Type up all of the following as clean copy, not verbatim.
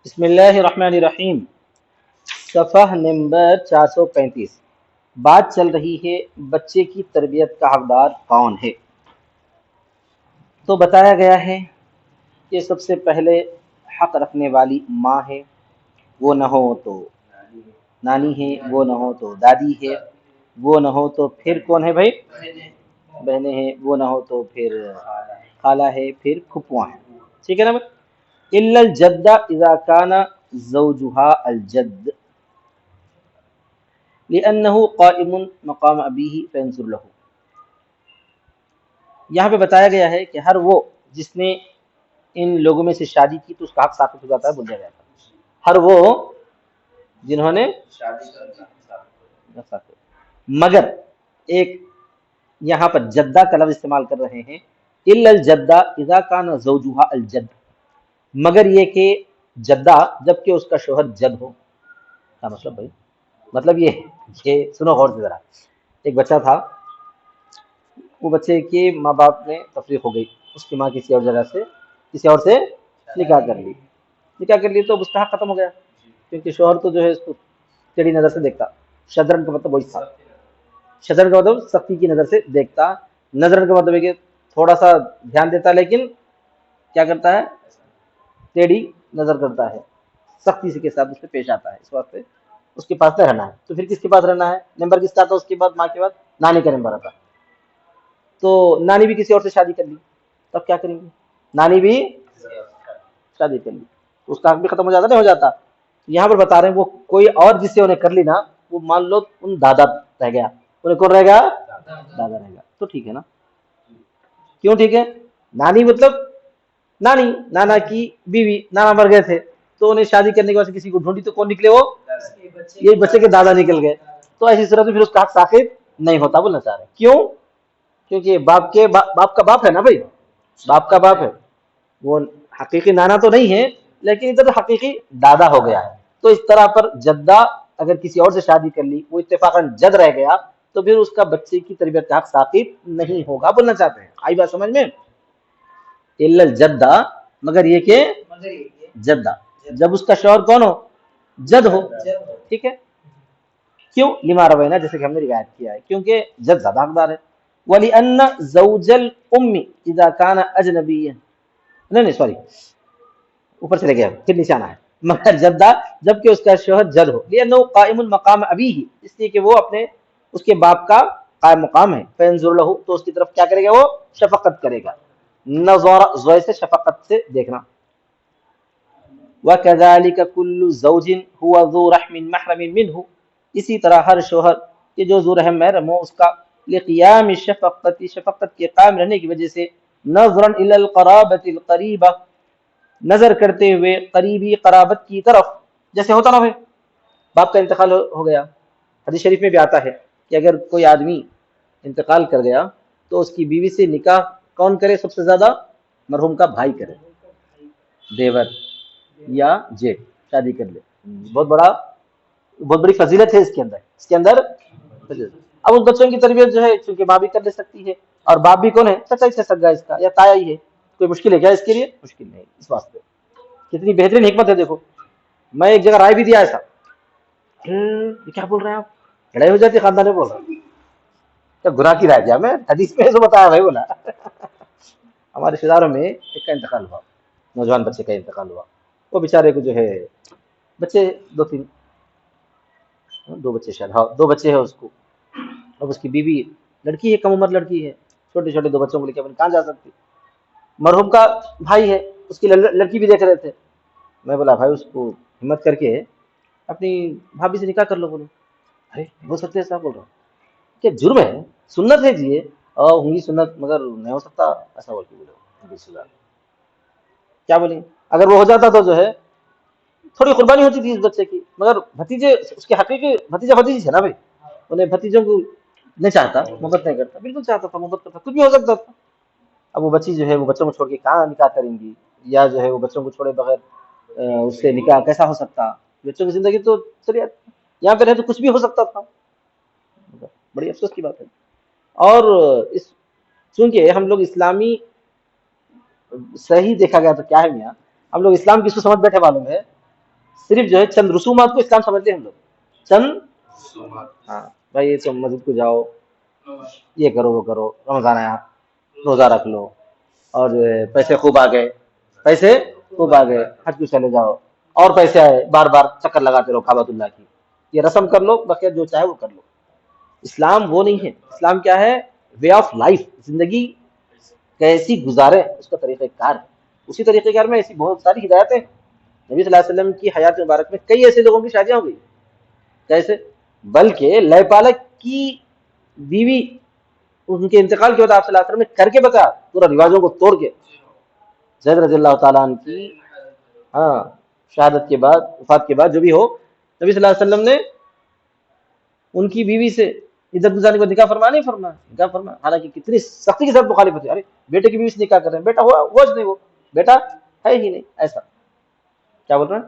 بسم اللہ الرحمن الرحیم، صفحہ نمبر 435۔ بات چل رہی ہے بچے کی تربیت کا حقدار کون ہے۔ تو بتایا گیا ہے کہ سب سے پہلے حق رکھنے والی ماں ہے، وہ نہ ہو تو نانی ہے، وہ نہ ہو تو دادی ہے، وہ نہ ہو تو پھر کون ہے بھائی؟ بہنیں ہیں، وہ نہ ہو تو پھر خالہ ہے، پھر پھپھواں ہیں، ٹھیک ہے نا بھائی؟ الا الجد اذا كان زوجها الجد لانه قائم مقام ابيه فينظر له۔ یہاں پہ بتایا گیا ہے کہ ہر وہ جس نے ان لوگوں میں سے شادی کی تو اس کا حق ثابت ہو جاتا ہے، بول دیا جاتا ہے۔ ہر وہ جنہوں نے مگر ایک یہاں پر جدہ کا لفظ استعمال کر رہے ہیں، الا الجدہ اذا كان زوجها الجد، مگر یہ کہ جدہ جب کہ اس کا شوہر جد ہو۔ کیا مطلب بھائی؟ مطلب یہ سنو غور سے ذرا۔ ایک بچہ تھا، وہ بچے کے ماں باپ میں تفریق ہو گئی، اس کی ماں کسی اور جگہ سے کسی اور سے نکاح کر لی، تو مستحق ختم ہو گیا، کیونکہ شوہر تو جو ہے اس کو ٹیڑھی نظر سے دیکھتا۔ شدرن کا مطلب وہی تھا، شدرن کا مطلب سختی کی نظر سے دیکھتا، نظرن کا مطلب ہے کہ تھوڑا سا دھیان دیتا لیکن کیا کرتا ہے؟ ٹیڑھی نظر کرتا ہے، سختی سے کے ساتھ اس سے پیش آتا ہے، اس واسطے اس کے پاس رہنا ہے۔ تو پھر کس کے پاس رہنا ہے؟ نمبر کس کا آتا ہے اس کے بعد؟ ماں کے بعد نانی کا نمبر آتا ہے۔ تو نانی بھی کسی اور سے شادی کر لی، تب کیا کریں گے؟ نانی بھی شادی کر لی، اس کا حق بھی ختم ہو جاتا، نہیں ہو جاتا؟ یہاں پر بتا رہے ہیں وہ کوئی اور جس سے انہیں کر لی نا، وہ مان لو ان دادا رہ گیا، انہیں کون رہے گا؟ دادا رہے گا، تو ٹھیک ہے نا؟ کیوں ٹھیک ہے؟ نانی مطلب نانی، نانا کی بیوی، نانا مر گئے تھے تو انہیں شادی کرنے کے بعد کسی کو ڈھونڈی تو کون نکلے؟ وہ یہ بچے کے دادا نکل گئے، تو ایسی صورت میں پھر اس کا حق ثابت نہیں ہوتا، بولنا چاہ رہے ہیں۔ کیوں؟ کیونکہ باپ کا باپ ہے نا بھائی، باپ کا باپ ہے، وہ حقیقی نانا تو نہیں ہے لیکن ادھر حقیقی دادا ہو گیا ہے۔ تو اس طرح پر جدہ اگر کسی اور سے شادی کر لی، وہ اتفاقاً جد رہ گیا، تو پھر اس کا بچے کی تربیت کا حق ثابت نہیں ہوگا، بولنا چاہتے ہیں۔ آئی بات سمجھ میں؟ الا الجدہ، مگر یہ کہ جدہ جب اس کا شوہر کون ہو؟ جد ہو، ٹھیک ہے؟ کیوں؟ لما روینا، جیسے کہ ہم نے روایت کیا ہے، کیونکہ جد زیادہ حقدار ہے۔ وَلِأَنَّ زَوْجَ الْأُمِّ إِذَا كَانَ أَجْنَبِيًّا، نہیں سوری، اوپر چلے گیا، پھر نیچے آنا ہے۔ مگر جدہ جب کہ اس کا شوہر جد ہو، لِأَنَّهُ قَائِمٌ مَقَامَ أَبِيهِ، اس لیے کہ وہ اپنے اس کے باپ کا قائم مقام ہے۔ فَيَنْظُرُ لَهُ، تو اس کی طرف کیا کرے گا؟ وہ شفقت کرے گا، نظر زوئے سے شفقت سے دیکھنا۔ وَكَذَلِكَ كُلُّ زَوْجٍ هُوَ ذُو رَحْمٍ مَحْرَمٍ مِّنْهُ، اسی طرح ہر شوہر کہ جو ذو رحم محرم ہو اس کا، لقیام الشفقت، شفقت کے قائم رہنے کی وجہ سے، نظرا الی القرابۃ القریبہ، نظر کرتے ہوئے قریبی قرابت کی طرف، جیسے ہوتا نا بھائی، باپ کا انتقال ہو گیا، حدیث شریف میں بھی آتا ہے کہ اگر کوئی آدمی انتقال کر گیا تو اس کی بیوی سے نکاح کون کرے؟ سب سے زیادہ مرحوم کا بھائی کرے، دیور یا جیٹ شادی کر لے، بہت بڑی فضیلت ہے اس کے اندر فضیلت۔ اب ان بچوں کی تربیت جو ہے چونکہ ماں بھی کر لے سکتی ہے، اور باپ بھی کون ہے؟ چچا سے سگا اس کا یا تایا ہی ہے، کوئی مشکل ہے کیا اس کے لیے؟ مشکل نہیں، اس واسطے کتنی بہترین حکمت ہے۔ دیکھو میں ایک جگہ رائے بھی دیا ایسا، یہ کیا بول رہے ہیں آپ، لڑائی ہو جاتی خاندان میں، بول رہا ہوں کیا گناہ کی رائے دیا میں، حدیث میں ایسا بتایا بھائی، بولا ہمارے رشتے داروں میں ایک کا انتقال ہوا، نوجوان بچے کا انتقال ہوا، وہ بیچارے کو جو ہے بچے دو بچے شاید، ہاں 2 بچے ہیں اس کو، اب اس کی بیوی لڑکی ہے، کم عمر لڑکی ہے، چھوٹے چھوٹے 2 بچوں کو لے کے اپنے کہاں جا سکتی؟ مرحوم کا بھائی ہے، اس کی لڑکی بھی دیکھ رہے تھے، میں بولا بھائی اس کو ہمت کر کے اپنی بھابھی سے نکاح کر لو، بولو ارے ہو سکتے ایسا، بول رہا ہوں کہ جرم ہے، سنت ہے جی، ہوں گی سنت مگر نہیں ہو سکتا ایسا، بول کے بولو کیا بولیں؟ اگر وہ ہو جاتا تو جو ہے تھوڑی قربانی ہوتی تھی اس بچے کی، مگر بھتیجے اس کے حقیقی بھتیجی ہے نا بھائی، انہیں بھتیجوں کو نہیں چاہتا، محبت نہیں کرتا، بالکل چاہتا تھا، محبت کرتا، کچھ بھی ہو سکتا تھا۔ اب وہ بچی جو ہے وہ بچوں کو چھوڑ کے کہاں نکاح کریں گی، یا جو ہے وہ بچوں کو چھوڑے بغیر اس سے نکاح کیسا ہو سکتا؟ بچوں کی زندگی تو چلیے یہاں پہ رہے تو کچھ بھی ہو سکتا تھا، بڑی افسوس کی بات ہے۔ اور اس چونکہ ہم لوگ اسلامی صحیح دیکھا گیا تو کیا ہے میاں، ہم لوگ اسلام کس کو سمجھ بیٹھے معلوم ہے؟ صرف جو ہے چند رسومات کو اسلام سمجھتے ہیں ہم لوگ، چند، ہاں بھائی تم مسجد کو جاؤ، یہ کرو وہ کرو، رمضان آیا روزہ رکھ لو، اور جو ہے پیسے خوب آ گئے، پیسے خوب آ گئے حج کو چلے جاؤ، اور پیسے آئے بار بار چکر لگاتے رہو کعبۃ اللہ کی، یہ رسم کر لو، بقیہ جو چاہے وہ کر لو۔ اسلام وہ نہیں ہے، اسلام کیا ہے؟ وے آف لائف، زندگی کیسی گزارے اس کا طریقہ کار ہے۔ اسی طریقہ کار میں ایسی بہت ساری ہدایتیں ہیں۔ نبی صلی اللہ علیہ وسلم کی حیات مبارک میں کئی ایسے لوگوں کی شادیاں ہو گئی، کیسے؟ بلکہ لے پالک کی بیوی ان کے انتقال کے بعد آپ صلی اللہ علیہ وسلم نے کر کے بتایا، پورا رواجوں کو توڑ کے، زید رضی اللہ تعالیٰ عنہ کی ہاں شہادت کے بعد، وفات کے بعد جو بھی ہو، نبی صلی اللہ علیہ وسلم نے ان کی بیوی سے عدت گزارنے کو نکاح فرما نہیں فرما، نکاح فرما، حالانکہ کتنی سختی کے ساتھ مخالفت ہے، ارے بیٹے کی بیوی سے نکاح کر رہے ہیں، بیٹا ہوا نہیں، وہ بیٹا ہے ہی نہیں، ایسا کیا بول رہے ہیں؟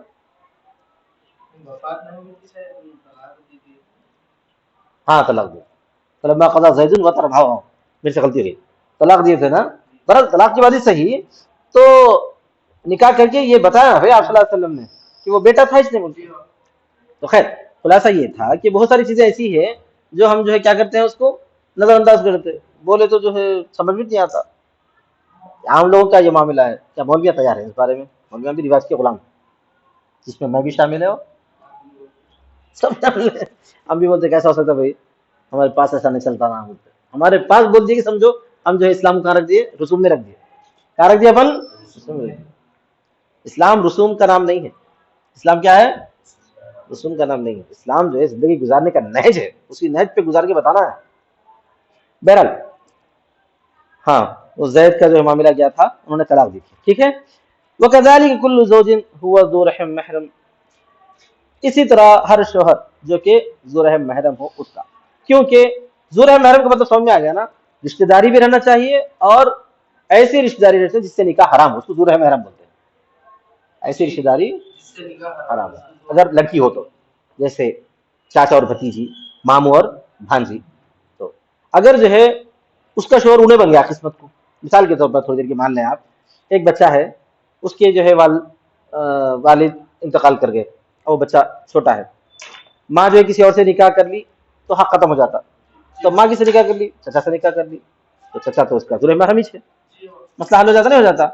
ہاں طلاق دیا، فلما قضى زید وطر بھاؤ، میرے سے غلطی ہوئی، طلاق دیے تھے نا، برحال طلاق کی بات ہی صحیح، تو نکاح کر کے یہ بتایا ہے آپ صلی اللہ علیہ وسلم نے کہ وہ بیٹا تھا اس نے مجھ کو۔ تو خیر خلاصہ یہ تھا کہ بہت ساری چیزیں ایسی ہیں جو ہم جو ہے کیا کرتے ہیں، اس کو نظر انداز کرتے، بولے تو جو ہے سمجھ میں نہیں آتا۔ عام لوگوں کا یہ معاملہ ہے، کیا مولویاں تیار ہیں اس بارے میں؟ مولویاں بھی رواج کے غلام ہیں، جس میں میں بھی شامل ہے، اور سب شامل ہے۔ ہم بھی بولتے کیسا ہو سکتا بھائی، ہمارے پاس ایسا نہیں چلتا نا، بولتے ہمارے پاس بول دیے کہ سمجھو ہم جو ہے اسلام کو کہاں رکھ دیے؟ رسوم میں رکھ دیے، کہاں رکھ دیا اپن؟ رسوم میں رکھ دیا۔ اسلام رسوم کا نام نہیں ہے، اسلام کیا ہے؟ رسوم کا نام نہیں ہے۔ اسلام جو ہے زندگی گزارنے کا نہج ہے، اسی نہج پہ گزار کے بتانا ہے۔ بہرحال ہاں وہ زید کا جو معاملہ کیا تھا، انہوں نے طلاق دی تھی، ٹھیک ہے۔ وَكَذَلِكَ كُلُّ زَوْجٍ هُوَ ذُو رَحِمٍ مَحْرَمٍ، اسی طرح ہر شوہر جو کہ ذو رحم محرم ہو اس کا، کیونکہ ذو رحم محرم کا مطلب سمجھ میں آ گیا نا، رشتہ داری بھی رہنا چاہیے، اور ایسی رشتہ داری رہتی ہے جس سے نکاح حرام ہو، اس کو ذو رحم محرم بولتے ہیں۔ ایسی رشتہ داری حرام ہے اگر لڑکی ہو تو، جیسے چاچا اور بھتیجی، ماموں اور بھانجی۔ تو اگر جو ہے اس کا شوہر انہیں بن گیا قسمت کو، مثال کے طور پر تھوڑی دیر کی مان لیں آپ، ایک بچہ ہے، اس کے جو ہے والد انتقال کر گئے، اور وہ بچہ چھوٹا ہے، ماں جو ہے کسی اور سے نکاح کر لی تو حق ختم ہو جاتا، تو ماں کس سے نکاح کر لی؟ چچا سے نکاح کر لی، تو چچا تو اس کا ذو محرم ہی ہے، مسئلہ حل ہو جاتا نہیں ہو جاتا؟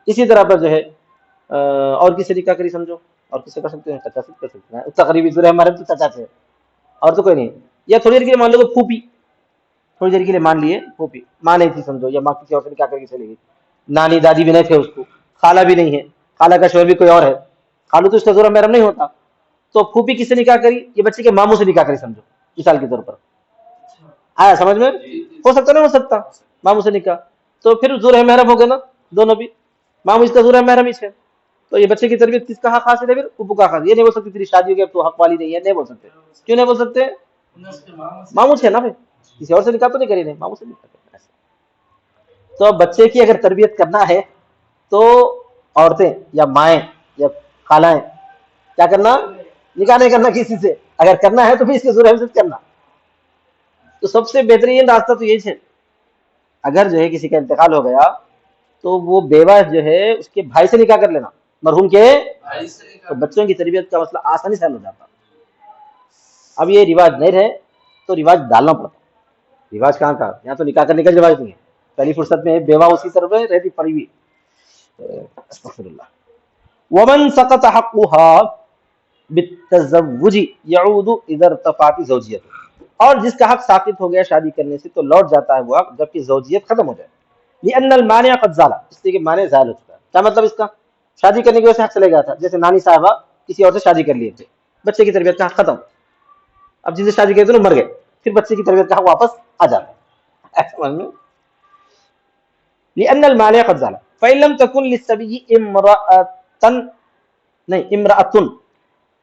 اسی طرح پر جو ہے اور کس سے نکاح کری سمجھو، اور کس سے کر سکتے ہیں؟ چچا سے کر سکتے ہیں، تقریبی ذو محرم تو چچا سے، اور تو کوئی نہیں۔ یا تھوڑی دیر کے لیے مان لو کہ پھوپھی، تھوڑی دیر کے لیے مان لیے پھوپھی، ماں نہیں تھی سمجھو، یا ماں کسی اور سے نکاح کر کے چلی گئی، نانی دادی بھی نہیں تھے اس کو، خالہ بھی نہیں ہے، خالہ کا شوہر بھی کوئی اور ہے، خالو تو اس کا ذو محرم نہیں ہوتا، تو پھوپھی کس سے نکاح کری؟ یہ بچے کے ماموں سے نکاح کری سمجھو، مثال کے طور پر، آیا سمجھ میں؟ ہو سکتا نہیں ہو سکتا؟ ماموں سے نکاح، تو پھر ذو محرم ہو گئے نا دونوں بھی، ماموں اس کا ذو محرم ہی ہے، تو یہ بچے کی تربیت کس کا حق حاصل ہے؟ پھر ابو کا حق۔ یہ نہیں بول سکتی تیری شادی ہو گئی اب تو حق والی نہیں ہے، نہیں بول سکتے۔ کیوں نہیں بول سکتے؟ ماموں سے نا، پھر کسی اور سے نکاح تو نہیں کری، نہیں ماموں سے نکاح کرنا ہے۔ تو اب بچے کی اگر تربیت کرنا ہے تو عورتیں یا مائیں یا خالائیں کیا کرنا؟ نکاح نہیں کرنا کسی سے، اگر کرنا ہے تو بھی اس کے ذو محرم سے کرنا۔ تو سب سے بہترین راستہ تو یہی ہے، اگر جو ہے کسی کا انتقال ہو گیا تو وہ بیوہ جو ہے اس کے بھائی سے نکاح کر لینا، مرحوم کے، تو بچوں کی تربیت کا مسئلہ آسانی سے حل ہو جاتا۔ اب یہ رواج نہیں رہے تو رواج ڈالنا پڑتا، رواج کہاں کا، یہاں تو نکاح کرنے کا رواج نہیں ہے، پہلی فرصت میں بیوہ اسی طرف رہتی پڑی ہوئی، استغفر اللہ۔ ومن سقط حقها بالتزوج يعود اذا ارتفعت زوجیت، اور جس کا حق ساقط ہو گیا شادی کرنے سے تو لوٹ جاتا ہے وہ حق جبکہ زوجیت ختم ہو جائے، لأن المانع قد زال، اس لیے کہ مانع زائل ہو چکا ہے۔ کیا مطلب اس کا؟ شادی کرنے کی وجہ سے حق چلے گیا تھا، جیسے نانی صاحبہ کسی اور سے شادی کر لیے تھے، بچے کی تربیت کا حق ختم، اب جن سے شادی کی تھی مر گئے، پھر بچے کی تربیت کا حق واپس آ جاتا ہے، ایسا میں لأن المانع قد زال فإن لم تكن للسبي امرأة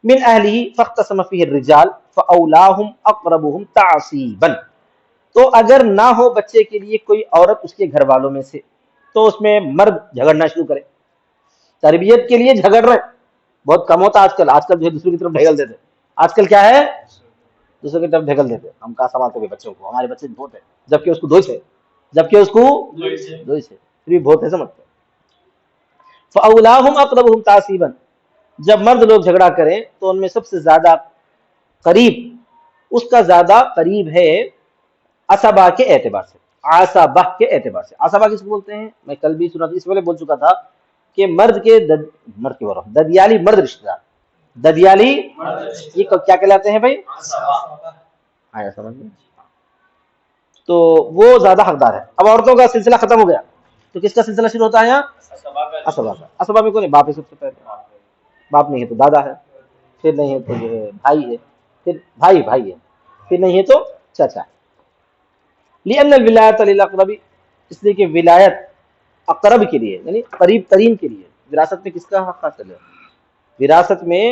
من أهله فاختصم فيه الرجال فأولاهم أقربهم تعصيبا، تو اگر نہ ہو بچے کے لیے کوئی عورت اس کے گھر والوں میں سے تو اس میں مرد جھگڑنا شروع کرے، تربیت کے لیے جھگڑ رہے، بہت کم ہوتا آج کل، آج کل جو ہے دوسروں کی طرف ڈھکیل دیتے، آج کل کیا ہے؟ دوسروں کی طرف ڈھکیل دیتے، ہم کہاں سنبھالتے ہوئے بچوں کو، ہمارے بچے بہت ہے، جبکہ اس کو دو سے، جبکہ اس کو دو سے پھر بھی بہت ہے، سمجھتے فأولاهم أقربهم تعصيبا، جب مرد لوگ جھگڑا کریں تو ان میں سب سے زیادہ قریب، اس کا زیادہ قریب ہے عصبہ کے اعتبار سے، عصبہ کے اعتبار سے۔ عصبہ کس کو بولتے ہیں؟ میں کل بھی سنا، اس سے پہلے بول چکا تھا کہ مرد کے مرد کے ددیالی مرد رشتہ دار، ددیالی یہ کیا کہلاتے ہیں بھائی؟ آیا سمجھ میں؟ تو وہ زیادہ حقدار ہے۔ اب عورتوں کا سلسلہ ختم ہو گیا تو کس کا سلسلہ شروع ہوتا ہے یہاں؟ عصبہ کا۔ عصبہ میں کون ہے؟ باپ ہے سب سے پہلے، باپ نہیں ہے تو دادا ہے، پھر نہیں ہے تو جو ہے بھائی ہے، پھر بھائی ہے، پھر نہیں ہے تو چچا ہے۔ لأن الولایت للاقرب، اس لیے کہ ولایت اقرب کے لیے یعنی قریب ترین کے لیے۔ وراثت میں کس کا حق حاصل ہے؟ وراثت میں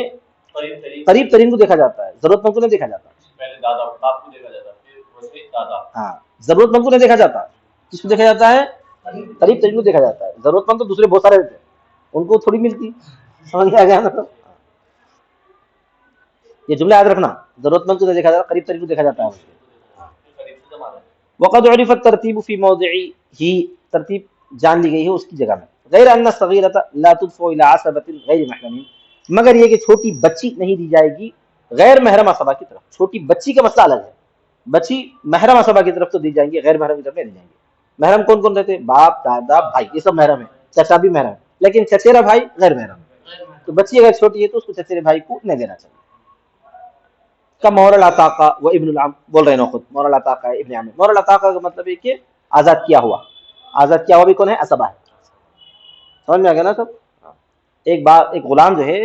قریب ترین کو دیکھا جاتا ہے، ضرورت مند کو نہیں دیکھا جاتا۔ پہلے دادا باپ کو دیکھا جاتا ہے، پھر اس کے دادا، ہاں ضرورت مند کو نہیں دیکھا جاتا۔ کس کو دیکھا جاتا ہے؟ قریب ترین کو دیکھا جاتا ہے۔ ضرورت مند تو دوسرے بہت سارے رہتے ہیں، ان کو تھوڑی ملتی۔ سمجھ میں آ گیا نا؟ یہ جملہ یاد رکھنا، ضرورت مند کو نہیں دیکھا جاتا، قریب ترین کو دیکھا جاتا ہے۔ وقد عرف الترتیب فی موضعہ، ترتیب جان لی گئی ہے اس کی جگہ میں۔ غیر ان الصغیرۃ لا تدفع الی عصبۃ غیر محرم، مگر یہ کہ چھوٹی بچی نہیں دی جائے گی غیر محرم عصبہ کی طرف۔ چھوٹی بچی کا مسئلہ الگ ہے، بچی محرم عصبہ کی طرف تو دی جائیں گی، غیر محرم کی طرف نہیں دی جائیں گی۔ محرم کون کون رہتے ہیں؟ باپ، دادا، بھائی، یہ سب محرم ہے، چچا بھی محرم ہے، لیکن چچیرا بھائی غیر محرم ہے۔ تو بچی اگر چھوٹی ہے تو اس کو چچیرے بھائی کو نہیں دینا چاہیے۔ کا مولا العتاقہ و ابن العم، بول رہے ہیں خود، مولا العتاقہ ہے، ابن عم۔ مولا العتاقہ کا مطلب ہے کہ آزاد کیا ہوا، آزاد کیا ہوا بھی کون ہے؟ عصبہ ہے۔ سمجھ میں آ گیا نا سب؟ ایک غلام جو ہے،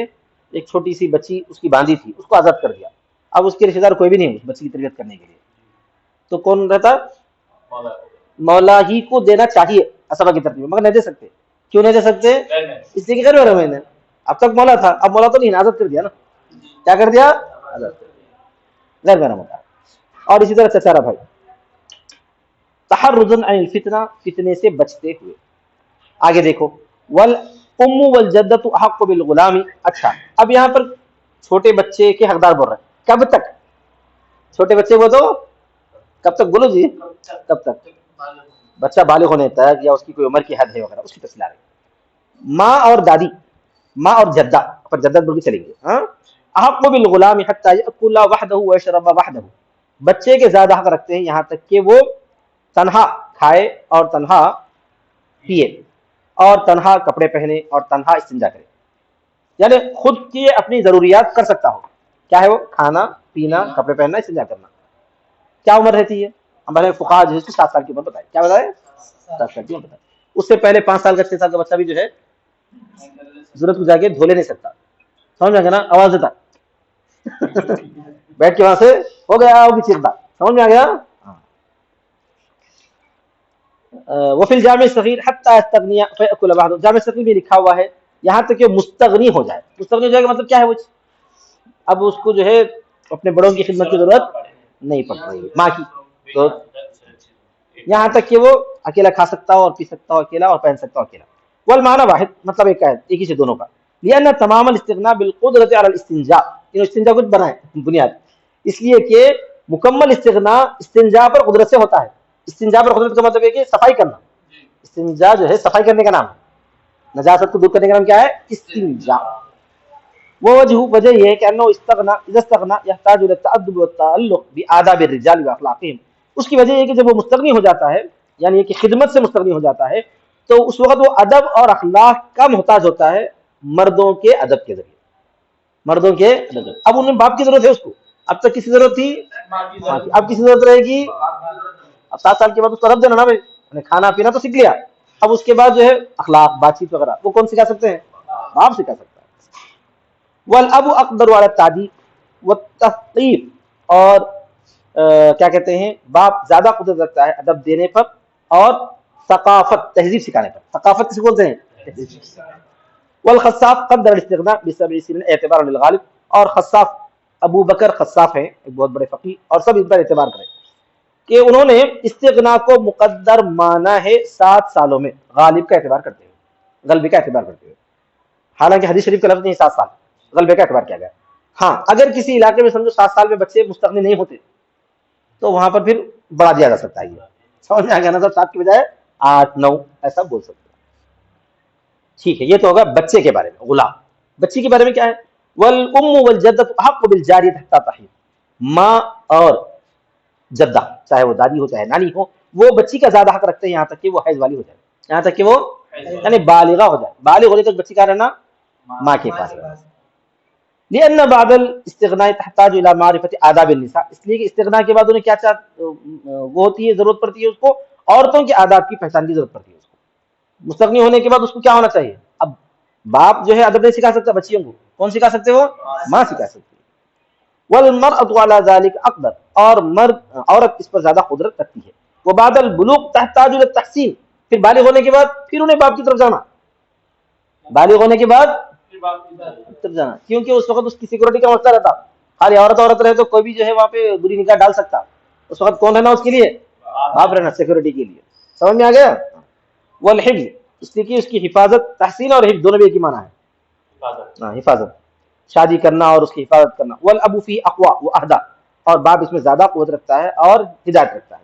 ایک چھوٹی سی بچی اس کی باندھی تھی، اس کو آزاد کر دیا، اب اس کے رشتے دار کوئی بھی نہیں اس بچی کی تربیت کرنے کے لیے، تو کون رہتا؟ مولا ہی کو دینا چاہیے عصبہ کی ترتیب، مگر نہیں دے سکتے۔ کیوں نہیں دے سکتے؟ اس لیے کہ غیر محرم ہے۔ اب تک مولا تھا، اب مولا تو نہیں، آزاد کر دیا نا۔ کیا کر دیا؟ آزاد کر دیا، غیر محرم ہوتا ہے۔ اور اسی طرح چچارا بھائی، تحرزا عن الفتنہ، فتنے سے بچتے ہوئے۔ آگے دیکھو، والام والجدۃ احق بالغلام۔ اچھا اب یہاں پر چھوٹے بچے کے حقدار بول رہے ہیں، کب تک چھوٹے بچے وہ تو کب تک؟ بولو جی، کب تک؟ بچہ بالغ ہونے تک، یا اس کی کوئی عمر کی حد ہے وغیرہ، اس کی تفصیل آ رہی ہے۔ ماں اور دادی، ماں اور جدہ پر جدت بول کے چلیں گے، ہاں۔ احق بالغلام حتى ياكل وحده ويشرب وحده، بچے کے زیادہ حق رکھتے ہیں یہاں تک کہ وہ تنہا کھائے اور تنہا پیے اور تنہا کپڑے پہنے اور تنہا استنجا کرے، یعنی خود کی اپنی ضروریات کر سکتا ہو۔ کیا ہے وہ؟ کھانا، پینا، کپڑے پہننا، استنجا کرنا۔ کیا عمر رہتی ہے؟ ہمارے فقہا جو ہے 7 سال کی عمر بتائے، کیا بتائے؟ 7 سال کی عمر بتائے۔ اس سے پہلے 5 سال کا 6 سال کا بچہ بھی جو ہے ضرورت کو جا کے دھو لے نہیں سکتا۔ سمجھ میں آ گیا نا؟ آواز دیتا بیٹھ کے وہاں سے ہو گیا ہوگی چیختا، سمجھ میں آ گیا؟ وفی الجامع الصغیر حتی یستغنی فیأکل وحدہ، جامع صغیر میں لکھا ہوا ہے یہاں تک کہ مستغنی ہو جائے۔ مستغنی ہو جائے کا مطلب کیا ہے؟ وہ اب اس کو جو ہے اپنے بڑوں کی خدمت کی ضرورت نہیں پڑ رہی، ماں کی، تو یہاں تک کہ وہ اکیلا کھا سکتا ہو اور پی سکتا ہو اکیلا اور پہن سکتا ہو اکیلا۔ والمعنی واحد، مطلب ایک ہی سے دونوں کا۔ لأن تمام الاستغناء بالقدرۃ علی الاستنجاء، استنجا کچھ بنائے بنیاد، اس لیے کہ مکمل استغناء استنجا پر قدرت سے ہوتا ہے۔ استنجا پر قدرت کا مطلب ہے کہ صفائی کرنا، استنجا جو ہے صفائی کرنے کا نام ہے، نجاست کو دور کرنے کا نام کیا ہے؟ استنجا۔ وہ وجہ یہ ہے کہ انه استغنى اذا استغنى يحتاج الى التأدب والتعلق بآداب الرجال واخلاقهم، اس کی وجہ یہ کہ جب وہ مستغنی ہو جاتا ہے، یعنی کہ خدمت سے مستغنی ہو جاتا ہے، تو اس وقت وہ ادب اور اخلاق کا محتاج ہوتا ہے، مردوں کے ادب کے ذریعے، مردوں کے ادب۔ اب انہیں باپ کی ضرورت ہے اس کو، اب تک کسی ضرورت تھی؟ اب کسی ضرورت رہے گی؟ اب 7 سال کے بعد اس کو رب دینا نا بھائی، کھانا پینا تو سیکھ لیا، اب اس کے بعد جو ہے اخلاق، بات چیت وغیرہ وہ کون سکھا سکتے ہیں؟ باپ سکھا سکتا ہے۔ والاب اقدر علی التعدیب والتثقیف، اور کیا کہتے ہیں، باپ زیادہ قدرت رکھتا ہے ادب دینے پر اور ثقافت، تہذیب سکھانے پر۔ ثقافت کسے بولتے ہیں؟ والخصاف قدر الاستغناء ب7 سنین اعتبارا للغالب، اور خصاف ابو بکر خصاف ہیں ایک بہت بڑے فقیہ، اور سب اس پر اعتبار کریں کہ انہوں نے استغنا کو مقدر مانا ہے 7 سالوں میں، غالب کا اعتبار کرتے ہوئے، غلبے کا اعتبار کرتے ہوئے۔ حالانکہ حدیث شریف کا لفظ نہیں 7 سال، غلبے کا اعتبار کیا گیا۔ ہاں اگر کسی علاقے میں سمجھو 7 سال میں بچے مستغنی نہیں ہوتے تو وہاں پر پھر بڑھا دیا جا سکتا ہے، یہ سمجھ میں آ گیا نا؟ 7 کی بجائے 8 9 ایسا بول سکتے ہیں۔ ٹھیک ہے، یہ تو ہوگا بچے کے بارے میں، غلام۔ بچی کے بارے میں کیا ہے؟ والام والجدۃ احق بالجاریۃ حتی تحید، ماں اور جدہ چاہے وہ دادی ہو چاہے نانی ہو، وہ بچی کا زیادہ حق رکھتے ہیں یہاں تک کہ وہ حیض والی ہو جائے، یہاں تک کہ وہ یعنی بالغہ ہو جائے، بالغ ہونے تک بچی کا رہنا ماں کے پاس رہنا۔ لأن بعد الاستغناء تحتاج الى معرفة آداب النساء، اس لیے کہ استغنا کے بعد انہیں کیا وہ ہوتی ہے، ضرورت پڑتی ہے اس کو عورتوں کے آداب کی پہچان کی ضرورت پڑتی ہے اس کو۔ مستغنی ہونے کے بعد اس کو کیا ہونا چاہیے؟ اب باپ جو ہے ادب نہیں سکھا سکتا بچیوں کو، کون سکھا سکتے وہ؟ ماں سکھا سکتی ہے۔ والمرأة على ذلك اقدر، اور مرد عورت اس پر زیادہ قدرت رکھتی ہے۔ وبعد البلوغ تحتاج الى التحسین، پھر بالغ ہونے کے بعد پھر انہیں باپ کی طرف جانا، بالغ ہونے کے بعد طرف جانا، کیونکہ اس وقت اس کی سیکورٹی کا مسئلہ رہتا، خالی عورت رہے تو کوئی بھی جو ہے وہاں پہ بری نگاہ ڈال سکتا، اس وقت کون رہنا اس کے لیے؟ باپ رہنا سیکورٹی کے لیے۔ سمجھ میں آ گیا؟ والحفظ، اس لیے کہ اس کی حفاظت، تحسین اور حفظ دونوں بھی ایک ہی معنی ہے، حفاظت، شادی کرنا اور اس کی حفاظت کرنا۔ والاب فی اقوا واہدا، اور باپ اس میں زیادہ قوت رکھتا ہے اور ہدایت رکھتا ہے۔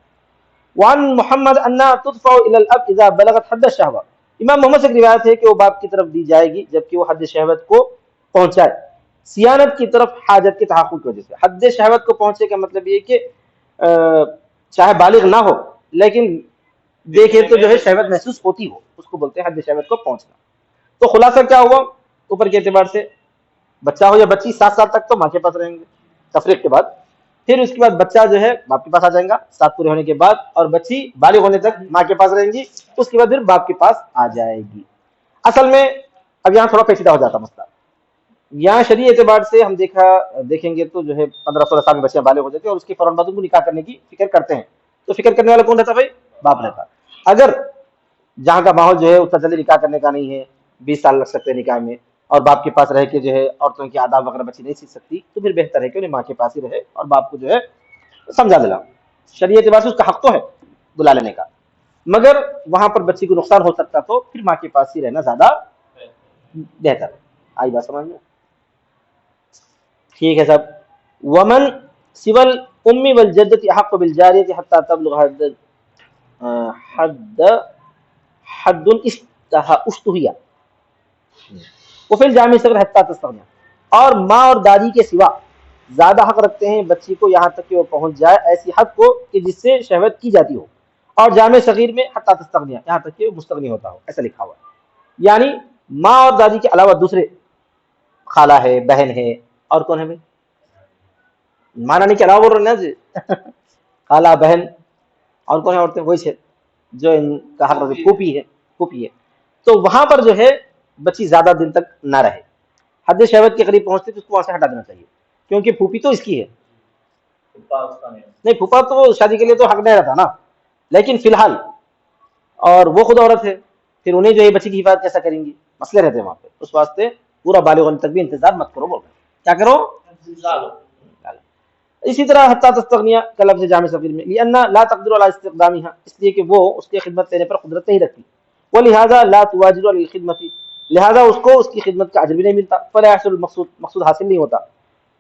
وعن محمد انها تدفع الى الاب اذا بلغت حد الشهوه، امام محمد سے ایک روایت ہے کہ وہ باپ کی طرف دی جائے گی جبکہ وہ حد شہوت کو پہنچائے، سیانت کی طرف حاجت کے تحقق کی وجہ سے۔ حد شہوت کو پہنچے کا مطلب یہ کہ چاہے بالغ نہ ہو لیکن دیکھے تو جو ہے شہوت محسوس ہوتی ہو، اس کو بولتے ہیں حد شہوت کو پہنچنا۔ تو خلاصہ کیا ہوا اوپر کے اعتبار سے؟ بچہ ہو یا بچی 7 سال تک تو ماں کے پاس رہیں گے تفریق کے بعد، پھر اس کے بعد بچہ جو ہے باپ کے پاس آ جائے گا 7 پورے ہونے کے بعد، اور بچی بالغ ہونے تک ماں کے پاس رہیں گی، اس کے بعد پھر باپ کے پاس آ جائے گی۔ اصل میں اب یہاں تھوڑا پیچیدہ ہو جاتا مسئلہ، یہاں شرعی اعتبار سے ہم دیکھیں گے تو جو ہے 15-16 سال میں بچیاں بالغ ہو جاتی ہیں اور اس کے فوراً بعد ان کو نکاح کرنے کی فکر کرتے ہیں، تو فکر کرنے والا کون رہتا بھائی؟ باپ رہتا۔ اگر جہاں کا ماحول جو ہے اتنا جلدی نکاح کرنے کا نہیں ہے، 20 سال لگ سکتے ہیں نکاح میں، اور باپ کے پاس رہ کے جو ہے عورتوں کے آداب وغیرہ بچی نہیں سیکھ سکتی، تو پھر بہتر ہے کہ انہیں ماں کے پاس ہی رہے اور باپ کو جو ہے سمجھا دلا۔ شریعت اعتبار سے اس کا حق تو ہے بلا لینے کا، مگر وہاں پر بچی کو نقصان ہو سکتا تو پھر ماں کے پاس ہی رہنا زیادہ بہتر ہے۔ آئی بات سمجھ میں؟ ٹھیک ہے صاحب۔ ومن سوى الام والجدة احق بالجارية حتى تبلغ حد اشتهي وفي الجامع صغر حتى تستغني، اور ماں اور دادی کے سوا زیادہ حق رکھتے ہیں بچی کو یہاں تک کہ وہ پہنچ جائے ایسی حد کو کہ جس سے شہوت کی جاتی ہو، اور جامع صغیر میں حتى تستغني یہاں تک کہ وہ مستغنی ہوتا ہو، ایسا لکھا ہوا ہے۔ یعنی ماں اور دادی کے علاوہ دوسرے، خالہ ہے، بہن ہے، اور کون ہے بھائی؟ ماں نہیں کے علاوہ بول رہے ہیں جی خالہ، بہن، اور کون ہے عورتیں؟ وہی سے جو ان کا حق رکھتے، پھوپھی ہے، تو وہاں پر جو ہے بچی زیادہ دن تک نہ رہے، حد شہوت کے قریب پہنچتے تو اس کو وہاں سے ہٹا دینا چاہیے، کیونکہ پھوپھی تو اس کی ہے، نہیں پھوپھا تو شادی کے لیے تو حق نہیں رہتا نا، لیکن فی الحال اور وہ خود عورت ہے، پھر انہیں جو ہے بچی کی حفاظت کیسا کریں گی، مسئلے رہتے ہیں وہاں پہ، اس واسطے پورا بالغ ہونے تک بھی انتظار مت کرو، بول رہے ہیں کیا کرو؟ اسی طرح حتیٰ تستغنیہ کا لفظ جامع صغیر میں، لأن لا تقدر على استخدامها، اس لیے کہ وہ اس کی خدمت لینے پر قدرت نہیں رکھتی، ولہذا لا تواجر على الخدمت، لہذا اس کو اس کی خدمت کا اجر بھی نہیں ملتا، فلا يحصل المقصود حاصل نہیں ہوتا،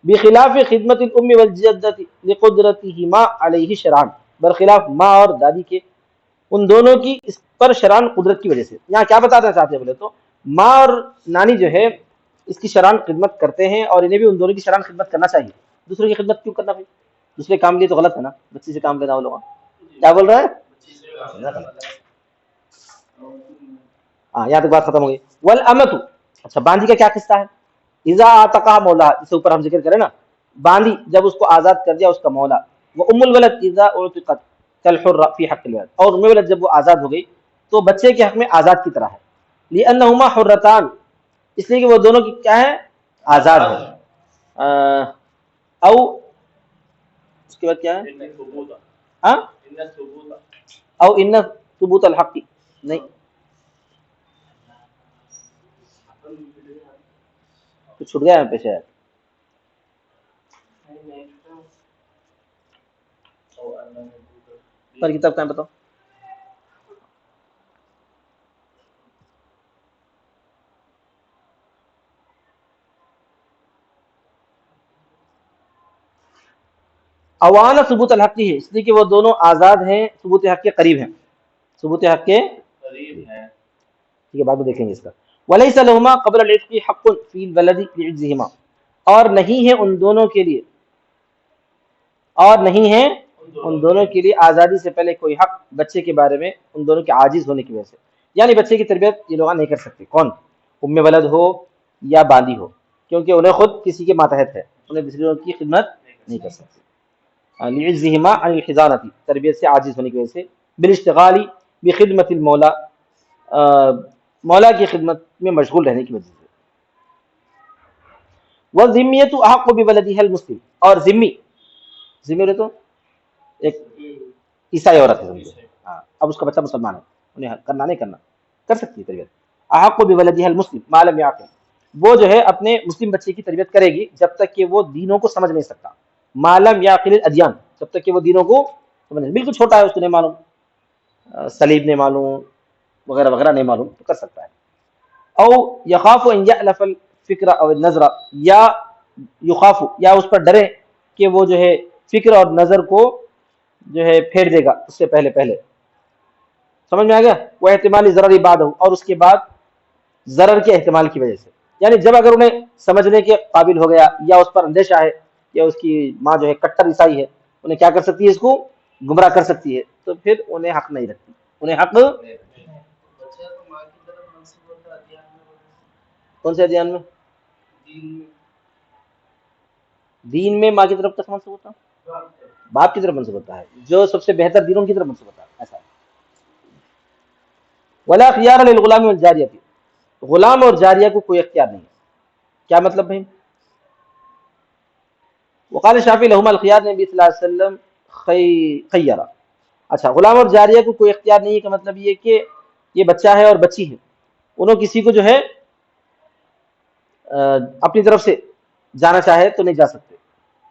بخلاف خدمت الام والجدۃ لقدرتهما علیہ شرعا، برخلاف ماں اور دادی کے ان دونوں کی اس پر شرعاً قدرت کی وجہ سے۔ یہاں کیا بتانا چاہتے ہیں بولے تو ماں اور نانی جو ہے اس کی شرعاً خدمت کرتے ہیں، اور انہیں بھی ان دونوں کی شرعاً خدمت کرنا چاہیے۔ دوسرے کی خدمت کیوں کرنا بھائی؟ دوسرے کام لیے تو غلط ہے نا، بچی سے کام لینا وہ لوگ کیا بول رہے ہیں؟ ہاں یہاں تک بات ختم ہو گئی۔ والامۃ، اچھا باندی کا کیا قصہ ہے؟ اذا اعتقها مولا، جسے اوپر ہم ذکر کریں نا، باندی جب اس کو آزاد کر دیا اس کا مولا، وام الولد اذا اعتقت کالحر فی حق الولد، اور ام الولد جب وہ آزاد ہو گئی تو بچے کے حق میں آزاد کی طرح ہے، لانہما حرتان، اس لیے کہ وہ دونوں کی کیا ہے؟ آزاد ہے، او اس کے بعد کیا ہے؟ ہاں او ان ثبوت الحق، نہیں تو چھوٹ گیا یہاں پہ شاید، پر کتاب کہاں بتاؤ؟ اوان ثبوت الحق ہی ہے، اس لیے کہ وہ دونوں آزاد ہیں، ثبوت حق کے قریب ہیں، ثبوت حق کے قریب ہیں، ٹھیک ہے بعد میں دیکھیں گے اس کا۔ وَلَيْسَ لَهُمَا قَبْلَ الْعِتْقِ حَقٌّ فِي الْوَلَدِ لِعِجْزِهِمَا، اور نہیں ہے ان دونوں کے لیے، اور نہیں ہے ان دونوں کے لیے آزادی سے پہلے کوئی حق بچے کے بارے میں ان دونوں کے عاجز ہونے کی وجہ سے، یعنی بچے کی تربیت یہ لوگ نہیں کر سکتے، کون؟ ام ولد ہو یا باندی ہو، کیونکہ انہیں خود کسی کے ماتحت ہے، انہیں دوسروں کی خدمت نہیں کر سکتے۔ لعجزہما عن الحضانۃ، تربیت سے عاجز ہونے کی وجہ سے، بالاشتغال بخدمت المولا، مولا کی خدمت میں مشغول رہنے کی وجہ سے۔ والذمیۃ احق بولدها المسلم، اور ذمی تو ایک عیسائی عورت ہے سمجھو، ہاں اب اس کا بچہ مسلمان ہے، انہیں کرنا نہیں کرنا کر سکتی ہے تربیت۔ احق بولدها المسلم ما لم يعقل، وہ جو ہے اپنے مسلم بچے کی تربیت کرے گی جب تک کہ وہ دینوں کو سمجھ نہیں سکتا، ما لم يعقل الادیان، جب تک کہ وہ دینوں کو سمجھ نہیں، بالکل چھوٹا ہے اس کو نہیں معلوم، صلیب نہیں معلوم وغیرہ وغیرہ نہیں معلوم، تو کر سکتا ہے۔ او یخاف ان یألف الفکر او النظر، یا یخاف یا اس پر ڈرے کہ وہ جو ہے فکر اور نظر کو جو ہے پھیر دے گا اس سے پہلے، سمجھ میں آ گیا؟ وہ احتمالی ضرر بعد ہو، اور اس کے بعد ضرر کے احتمال کی وجہ سے، یعنی جب اگر انہیں سمجھنے کے قابل ہو گیا یا اس پر اندیشہ ہے یا اس کی ماں جو ہے کٹر عیسائی ہے، انہیں کیا کر سکتی ہے، اس کو گمراہ کر سکتی ہے، تو پھر انہیں حق نہیں رکھتی، انہیں حق کون سے ادیان میں؟ دین میں ماں کی طرف تک منسوب ہوتا ہے، باپ کی طرف منسوب ہوتا ہے، جو سب سے بہتر دینوں کی طرف منسوب ہوتا ہے، ایسا ہے۔ ولا خیار للغلام والجاریہ، غلام اور جاریہ کو کوئی اختیار نہیں ہے، کیا مطلب بھائی؟ وقال شافعی لہما الخیار، نبی صلی اللہ علیہ وسلم خیرہ، اچھا غلام اور جاریہ کو کوئی اختیار نہیں ہے کا مطلب یہ کہ یہ بچہ ہے اور بچی ہے، انہوں کسی کو جو ہے اپنی طرف سے جانا چاہے تو نہیں جا سکتے،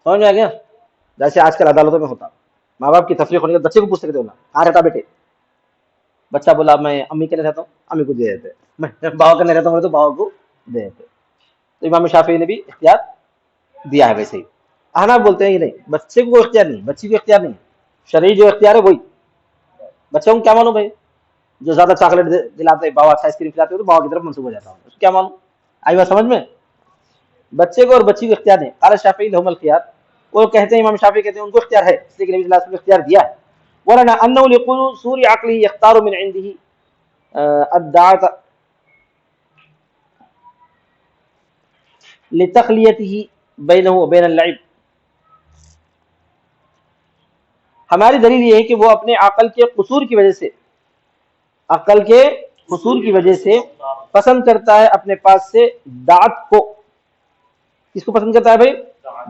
سمجھ میں آ گیا؟ جیسے آج کل عدالتوں میں ہوتا، ماں باپ کی تفریق ہونے کے بعد بچے کو پوچھ سکتے ہونا کہاں رہتا بیٹے، بچہ بولا میں امی کے لیے رہتا ہوں، امی کو دے دیتے، میں باوا کے لیے رہتا ہوں تو باوا کو دے دیتے، تو امام شافعی نے بھی اختیار دیا ہے ویسے ہی۔ احناف بولتے ہیں کہ نہیں، بچے کو کوئی اختیار نہیں، بچی کو اختیار نہیں، شرعی جو اختیار ہے وہی، بچوں کو کیا معلوم بھائی، جو زیادہ چاکلیٹ دلاتے باوا اچھا آئس کریم کھلاتے تو باوا کی طرف منسوب ہو جاتا ہوں، اس کو کیا معلوم، آئی بات سمجھ میں؟ بچے کو اور بچی کو اختیار نہیں، قال شافعی لہم الخیار، وہ کہتے ہیں امام شافعی کہتے ہیں ان کو اختیار ہے، اس لیے کہ نبی صلی اللہ علیہ وسلم نے اختیار دیا ہے، ورنہ انه لقصور عقله يختار من عنده الدعاة لتخلیته بینه وبین اللعب، ہماری دلیل یہ ہے کہ وہ اپنے عقل کے قصور کی وجہ سے، عقل کے قصور کی وجہ سے پسند کرتا ہے اپنے پاس سے دعت کو، کس کو پسند کرتا ہے بھائی؟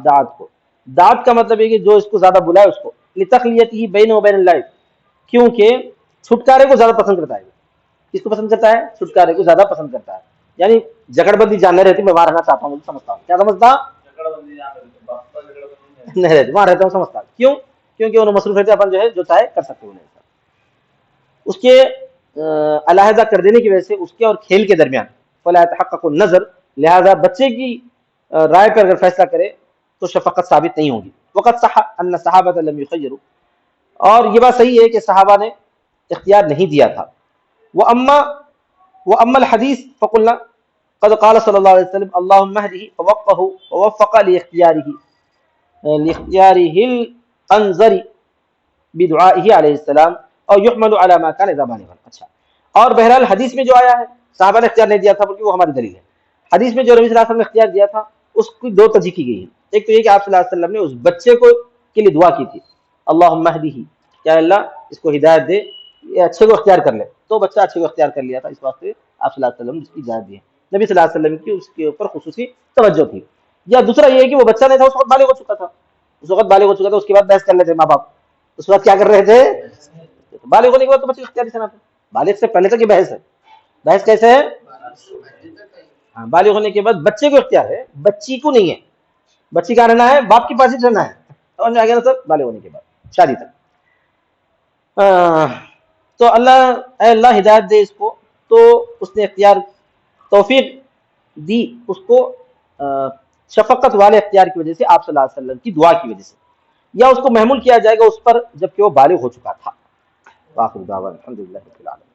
دعت کو، دعت کا مطلب ہے کہ جو اس کو زیادہ بلائے اس کو، لتخلیته بینه وبین اللعب، کیونکہ چھٹکارے کو زیادہ پسند کرتا ہے، کس کو پسند کرتا ہے؟ چھٹکارے کو زیادہ پسند کرتا ہے، یعنی جگڑ بندی جان نہیں رہتی، میں وہاں رہنا چاہتا ہوں سمجھتا ہوں، کیا سمجھتا؟ نہیں رہتی، وہاں رہتا ہوں سمجھتا، کیوں؟ کیونکہ انہوں مصروف رہتے اپن جو ہے جو چاہے کر سکتے انہیں، اس کے علیحدہ کر دینے کی وجہ سے اس کے اور کھیل کے درمیان فلا يتحقق النظر، لہذا بچے کی رائے پر اگر فیصلہ کرے تو شفقت ثابت نہیں ہوگی۔ وقت صح ان صحابہ لم يخيروا، اور یہ بات صحیح ہے کہ صحابہ نے اختیار نہیں دیا تھا۔ وَأَمَّا الْحَدِيث فَقُلْنَا قد قال صلی اللہ علیہ وسلم اللهم اهده ووفق لاختیاره الانظر بدعائه علیہ السلام اور يحمل على ما كان اذا بالغا، اچھا، اور بہرحال حدیث میں جو آیا ہے صحابہ نے اختیار نہیں دیا تھا بلکہ وہ ہماری دلیل ہے، حدیث میں جو نبی صلی اللہ علیہ وسلم نے اختیار دیا تھا اس کی دو ترجیح کی گئی ہے، ایک تو یہ کہ آپ صلی اللہ علیہ وسلم نے اس بچے کو کے لیے دعا کی تھی اللهم اهده، کیا اللہ اس کو ہدایت دے، یہ اچھے کو اختیار کر لے، تو بچہ اچھے کو اختیار کر لیا تھا، اس واسطے آپ صلی اللہ علیہ وسلم نے اس کی اجازت دی ہے، نبی صلی اللہ علیہ وسلم کی اس کے اوپر خصوصی توجہ تھی۔ یا دوسرا یہ ہے کہ وہ بچہ نہیں تھا، اس وقت بالغ ہو چکا تھا، اس وقت بالغ ہو چکا تھا، اس کے بعد بحث کر لیتے ماں باپ، اس وقت کیا کر رہے تھے، بالغ ہونے کے بعد تو بچے اختیار سے نہ تھے، بالغ سے پہلے تک یہ بحث ہے، بحث کیسے ہے؟ ہاں بالغ ہونے کے بعد بچے کو اختیار ہے، بچی کو نہیں ہے، بچی کا رہنا ہے باپ کی پاس ہی رہنا ہے، سمجھ میں آ گیا نا سر؟ بالغ ہونے کے بعد شادی تک، تو اے اللہ ہدایت دے اس کو، تو اس نے اختیار توفیق دی اس کو شفقت والے اختیار کی وجہ سے، آپ صلی اللہ علیہ وسلم کی دعا کی وجہ سے، یا اس کو محمول کیا جائے گا اس پر جبکہ وہ بالغ ہو چکا تھا۔ وآخر دعوانا الحمدللہ رب العالمین۔